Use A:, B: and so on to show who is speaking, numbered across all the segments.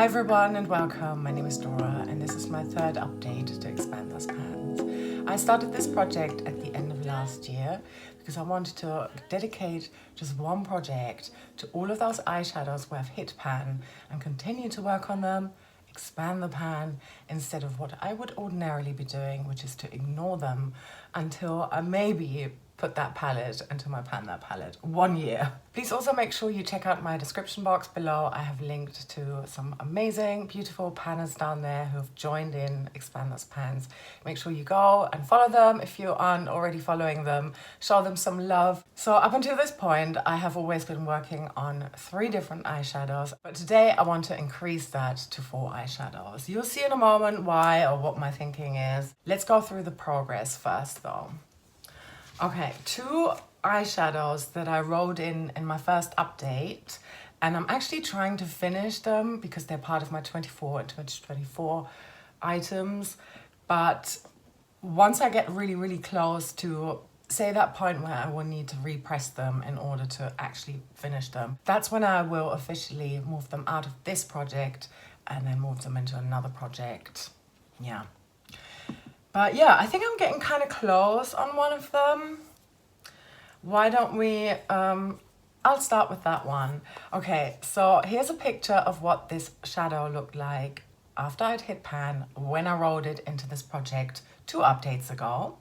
A: Hi everyone and welcome, my name is Dora and this is my third update to Expand Those Pans. I started this project at the end of last year because I wanted to dedicate just one project to all of those eyeshadows where I've hit pan and continue to work on them, expand the pan instead of what I would ordinarily be doing, which is to ignore them until I maybe put that palette into my pan, that palette 1 year. Please also make sure you check out my description box below. I have linked to some amazing, beautiful panners down there who have joined in Expand Those Pans. Make sure you go and follow them if you aren't already following them. Show them some love. So up until this point, I have always been working on 3 different eyeshadows, but today I want to increase that to 4 eyeshadows. You'll see in a moment why or what my thinking is. Let's go through the progress first though. Okay, 2 eyeshadows that I wrote in my first update, and I'm actually trying to finish them because they're part of my 24 and 2024 items. But once I get really close to, say, that point where I will need to repress them in order to actually finish them, that's when I will officially move them out of this project and then move them into another project. Yeah. But yeah, I think I'm getting kind of close on one of them. Why don't we, I'll start with that one. Okay, so here's a picture of what this shadow looked like after I'd hit pan when I rolled it into this project 2 updates ago.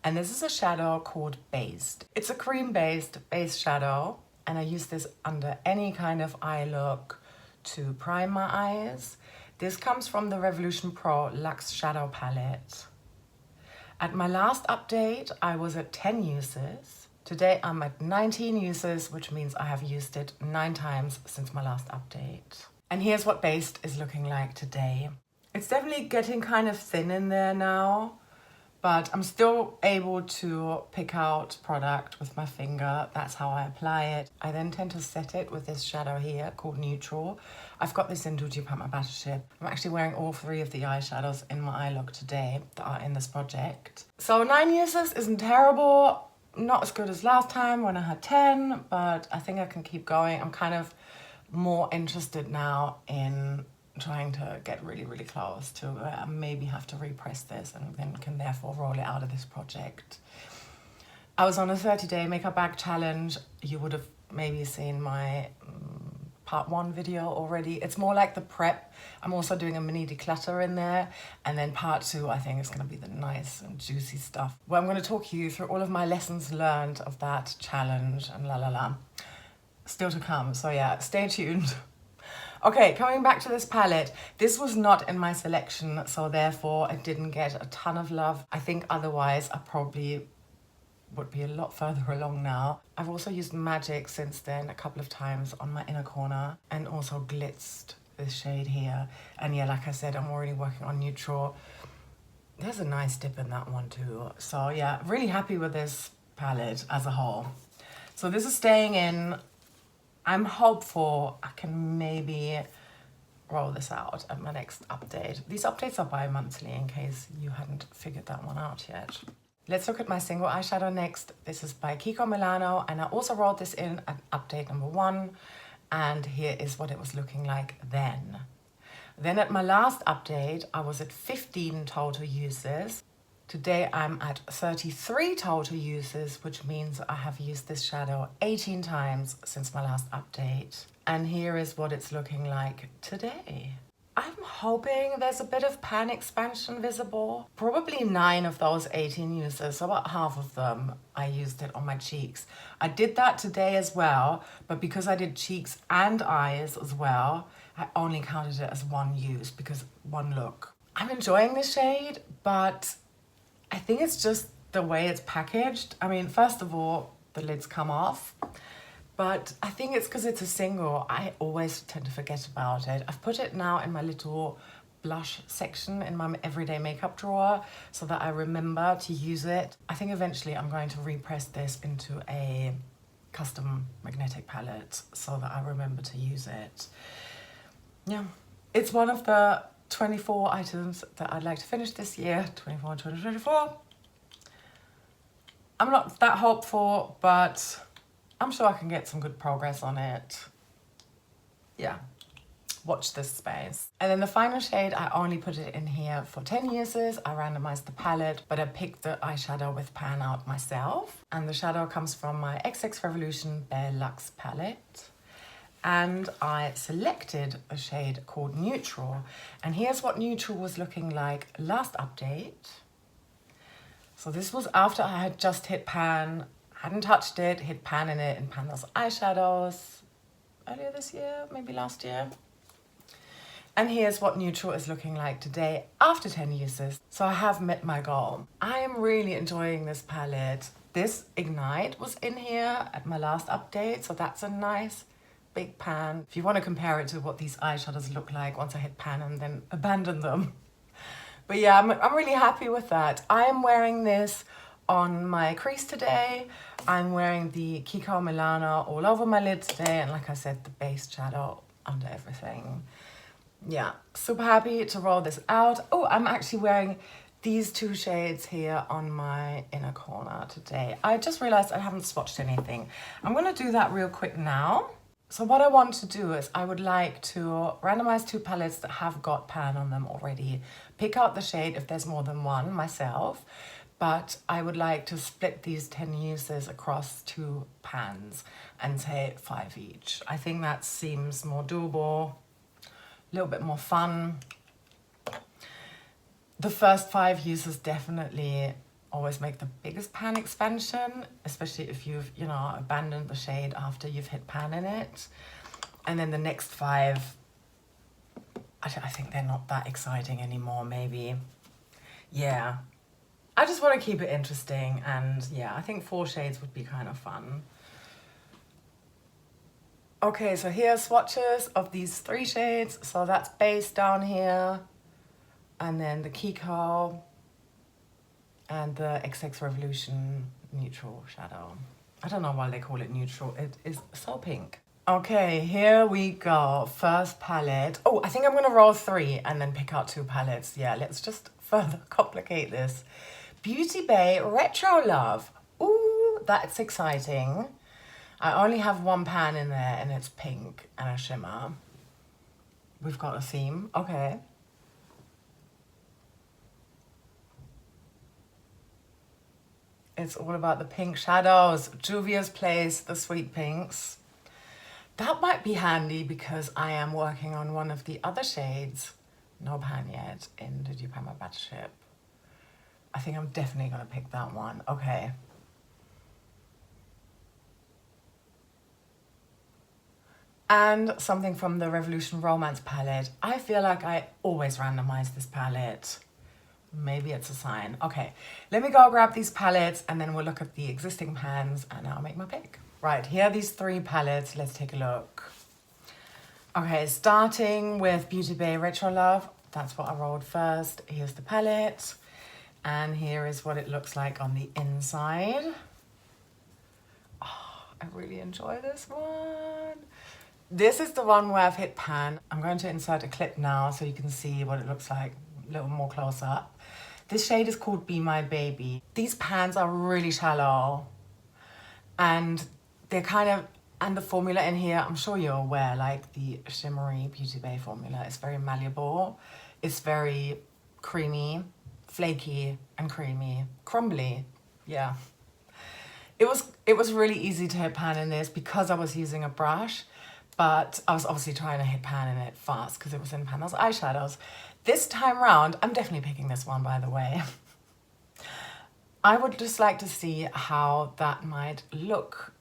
A: And this is a shadow called Based. It's a cream-based base shadow, and I use this under any kind of eye look to prime my eyes. This comes from the Revolution Pro Luxe Shadow Palette. At my last update, I was at 10 uses. Today I'm at 19 uses, which means I have used it 9 times since my last update. And here's what Based is looking like today. It's definitely getting kind of thin in there now, but I'm still able to pick out product with my finger. That's how I apply it. I then tend to set it with this shadow here called Neutral. I've got this in Duty Pat My Battleship. I'm actually wearing all 3 of the eyeshadows in my eye look today that are in this project. So 9 uses isn't terrible. Not as good as last time when I had 10, but I think I can keep going. I'm kind of more interested now in trying to get really close to maybe have to repress this and then can therefore roll it out of this project. I was on a 30-day makeup bag challenge. You would have maybe seen my part 1 video already. It's more like the prep. I'm also doing a mini declutter in there, and then part 2 I think is going to be the nice and juicy stuff where I'm going to talk you through all of my lessons learned of that challenge and still to come. So yeah, stay tuned. Okay, coming back to this palette, this was not in my selection, so therefore it didn't get a ton of love. I think otherwise I probably would be a lot further along now. I've also used Magic since then a couple of times on my inner corner and also blitzed this shade here. And yeah, like I said, I'm already working on Neutral. There's a nice dip in that one too. So yeah, really happy with this palette as a whole. So this is staying in. I'm hopeful I can maybe roll this out at my next update. These updates are bi-monthly in case you hadn't figured that one out yet. Let's look at my single eyeshadow next. This is by Kiko Milano, and I also rolled this in at update number 1, and here is what it was looking like then. Then at my last update, I was at 15 total uses. Today I'm at 33 total uses, which means I have used this shadow 18 times since my last update. And here is what it's looking like today. I'm hoping there's a bit of pan expansion visible. Probably 9 of those 18 uses, so about half of them, I used it on my cheeks. I did that today as well, but because I did cheeks and eyes as well, I only counted it as 1 use because 1 look. I'm enjoying this shade, but I think it's just the way it's packaged. I mean, first of all, the lids come off, but I think it's because it's a single. I always tend to forget about it. I've put it now in my little blush section in my everyday makeup drawer so that I remember to use it. I think eventually I'm going to repress this into a custom magnetic palette so that I remember to use it. Yeah, it's one of the 24 items that I'd like to finish this year, 24 and 2024. I'm not that hopeful, but I'm sure I can get some good progress on it. Yeah, watch this space. And then the final shade, I only put it in here for 10 uses. I randomized the palette, but I picked the eyeshadow with pan out myself. And the shadow comes from my XX Revolution Bare Luxe palette. And I selected a shade called Neutral. And here's what Neutral was looking like last update. So this was after I had just hit pan, hadn't touched it, hit pan in it, and pan those eyeshadows earlier this year, maybe last year. And here's what Neutral is looking like today after 10 uses. So I have met my goal. I am really enjoying this palette. This Ignite was in here at my last update, so that's a nice big pan. If you want to compare it to what these eyeshadows look like once I hit pan and then abandon them. But yeah, I'm really happy with that. I am wearing this on my crease today. I'm wearing the Kiko Milano all over my lid today. And like I said, the base shadow under everything. Yeah, super happy to roll this out. Oh, I'm actually wearing these two shades here on my inner corner today. I just realized I haven't swatched anything. I'm gonna do that real quick now. So what I want to do is I would like to randomize two palettes that have got pan on them already. Pick out the shade if there's more than one myself, but I would like to split these 10 uses across two pans and say 5 each. I think that seems more doable, a little bit more fun. The first 5 uses definitely always make the biggest pan expansion, especially if you've, you know, abandoned the shade after you've hit pan in it. And then the next 5, I think they're not that exciting anymore, maybe. Yeah, I just want to keep it interesting, and yeah, I think 4 shades would be kind of fun. Okay, so here are swatches of these 3 shades. So that's base down here, and then the Kiko, and the XX Revolution Neutral shadow. I don't know why they call it neutral. It is so pink. Okay, here we go. First palette. Oh, I think I'm gonna roll 3 and then pick out 2 palettes. Yeah, let's just further complicate this. Beauty Bay Retro Love. Ooh, that's exciting. I only have 1 pan in there and it's pink and a shimmer. We've got a theme, okay. It's all about the pink shadows. Juvia's Place, the sweet pinks. That might be handy because I am working on one of the other shades, no pan yet, in Did You Pan My Battleship. I think I'm definitely gonna pick that one, okay. And something from the Revolution Romance palette. I feel like I always randomize this palette. Maybe it's a sign. Okay, let me go grab these palettes and then we'll look at the existing pans and I'll make my pick. Right, here are these 3 palettes. Let's take a look. Okay, starting with Beauty Bay Retro Love. That's what I rolled first. Here's the palette. And here is what it looks like on the inside. Oh, I really enjoy this one. This is the one where I've hit pan. I'm going to insert a clip now so you can see what it looks like a little more close up. This shade is called Be My Baby. These pans are really shallow and they're kind of, and the formula in here, I'm sure you're aware, like the shimmery Beauty Bay formula is very malleable. It's very creamy, flaky and creamy, crumbly, yeah. It was really easy to hit pan in this because I was using a brush, but I was obviously trying to hit pan in it fast because it was in pan those eyeshadows. This time round, I'm definitely picking this one, by the way. I would just like to see how that might look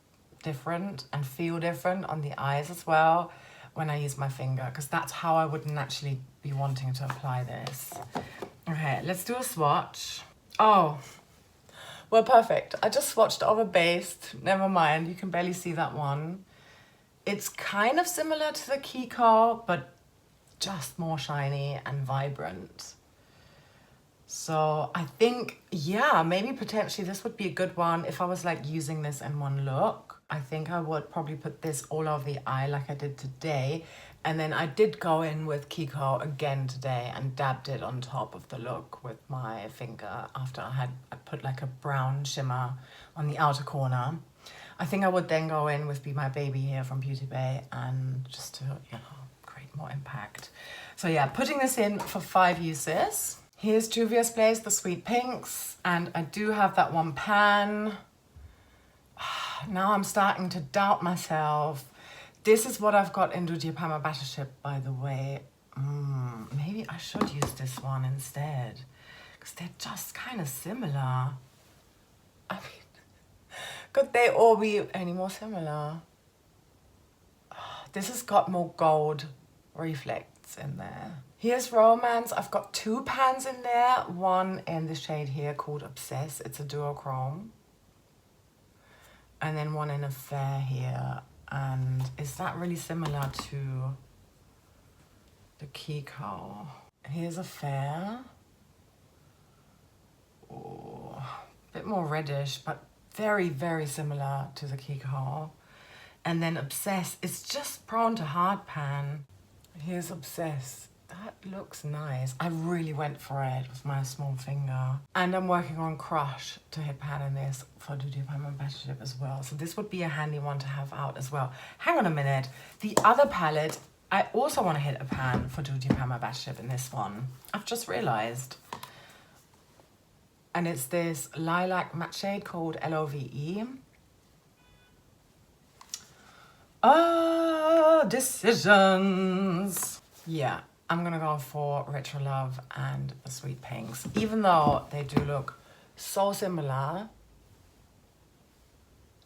A: different and feel different on the eyes as well when I use my finger, because that's how I would naturally be wanting to apply this. Okay, let's do a swatch. Oh, well, perfect. I just swatched over based. Never mind, you can barely see that one. It's kind of similar to the Kiko, but just more shiny and vibrant. So I think, yeah, maybe potentially this would be a good one if I was like using this in one look. I think I would probably put this all over the eye like I did today. And then I did go in with Kiko again today and dabbed it on top of the look with my finger after I put like a brown shimmer on the outer corner. I think I would then go in with Be My Baby here from Beauty Bay and just to, you know, create more impact. So yeah, putting this in for 5 uses. Here's Juvia's Place, the Sweet Pinks, and I do have that one pan. Now I'm starting to doubt myself. This is what I've got in Duty Palma Battleship, by the way. Maybe I should use this one instead, because they're just kind of similar. I mean, could they all be any more similar? This has got more gold reflects in there. Here's Romance. I've got 2 pans in there. One in the shade here called Obsess. It's a duochrome. And then one in Affair here. And is that really similar to the Kiko? Here's Affair. Oh, a bit more reddish, but very, very similar to the Kiko. And then Obsess is just prone to hard pan. Here's Obsess. That looks nice. I really went for it with my small finger. And I'm working on Crush to hit pan in this for Duty Palma Battleship as well. So this would be a handy one to have out as well. Hang on a minute. The other palette, I also want to hit a pan for Duty Palma Battleship in this one. I've just realized. And it's this lilac matte shade called LOVE. Decisions. Yeah, I'm gonna go for Retro Love and the Sweet Pinks. Even though they do look so similar,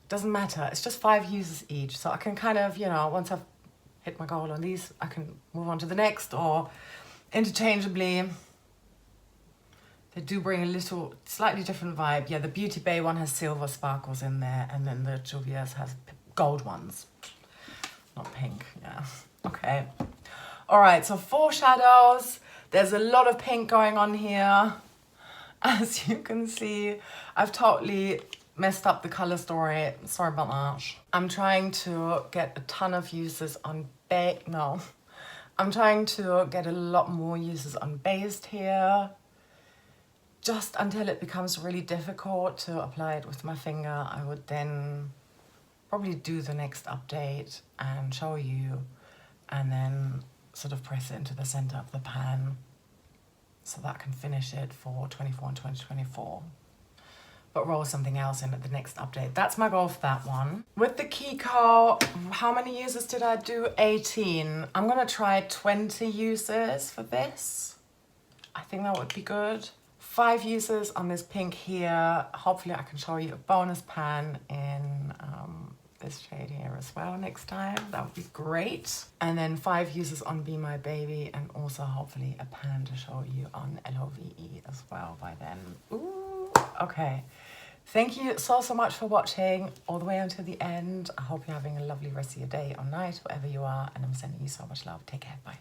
A: doesn't matter. It's just 5 uses each. So I can kind of, you know, once I've hit my goal on these, I can move on to the next, or interchangeably. They do bring a little slightly different vibe. Yeah, the Beauty Bay one has silver sparkles in there, and then the Juvia's has gold ones. Not pink, yeah. Okay. All right, so foreshadows. There's a lot of pink going on here. As you can see, I've totally messed up the color story. Sorry about that. I'm trying to get a ton of uses on I'm trying to get a lot more uses on based here, just until it becomes really difficult to apply it with my finger. I would then probably do the next update and show you, and then sort of press it into the center of the pan so that I can finish it for 24 and 2024. But roll something else in at the next update. That's my goal for that one. With the Kiko, how many uses did I do? 18. I'm gonna try 20 uses for this. I think that would be good. 5 uses on this pink here. Hopefully I can show you a bonus pan in this shade here as well next time. That would be great. And then 5 uses on Be My Baby, and also hopefully a pan to show you on LOVE as well by then. Ooh, okay. Thank you so much for watching all the way until the end. I hope you're having a lovely rest of your day or night, wherever you are, and I'm sending you so much love. Take care, bye.